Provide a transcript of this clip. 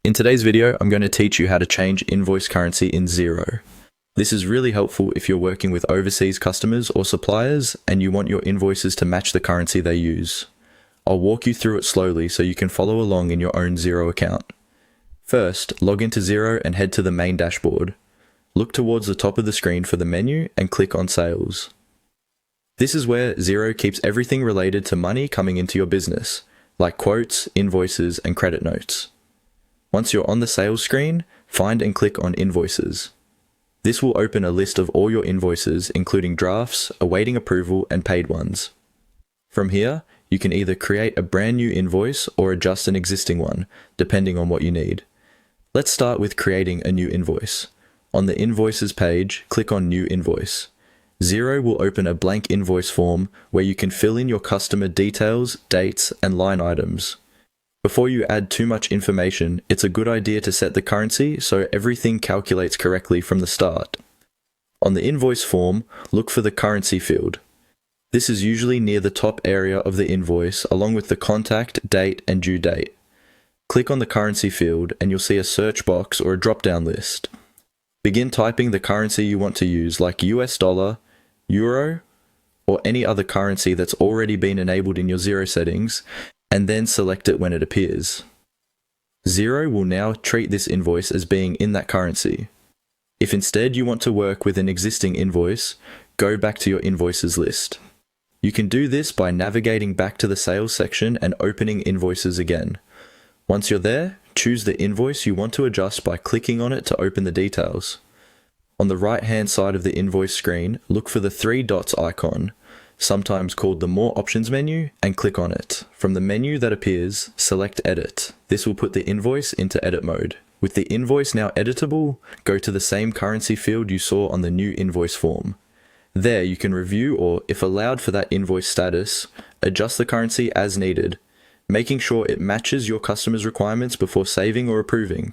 In today's video, I'm going to teach you how to change invoice currency in Xero. This is really helpful if you're working with overseas customers or suppliers and you want your invoices to match the currency they use. I'll walk you through it slowly so you can follow along in your own Xero account. First, log into Xero and head to the main dashboard. Look towards the top of the screen for the menu and click on Sales. This is where Xero keeps everything related to money coming into your business, like quotes, invoices, and credit notes. Once you're on the sales screen, find and click on Invoices. This will open a list of all your invoices, including drafts, awaiting approval, and paid ones. From here, you can either create a brand new invoice or adjust an existing one, depending on what you need. Let's start with creating a new invoice. On the Invoices page, click on New Invoice. Xero will open a blank invoice form where you can fill in your customer details, dates, and line items. Before you add too much information, it's a good idea to set the currency so everything calculates correctly from the start. On the invoice form, look for the currency field. This is usually near the top area of the invoice along with the contact, date, and due date. Click on the currency field and you'll see a search box or a drop-down list. Begin typing the currency you want to use, like US dollar, euro, or any other currency that's already been enabled in your Xero settings, and then select it when it appears. Xero will now treat this invoice as being in that currency. If instead you want to work with an existing invoice, go back to your invoices list. You can do this by navigating back to the sales section and opening invoices again. Once you're there, choose the invoice you want to adjust by clicking on it to open the details. On the right-hand side of the invoice screen, look for the three dots icon, sometimes called the More Options menu, and click on it. From the menu that appears, select Edit. This will put the invoice into edit mode. With the invoice now editable, go to the same currency field you saw on the new invoice form. There you can review or, if allowed for that invoice status, adjust the currency as needed, making sure it matches your customer's requirements before saving or approving.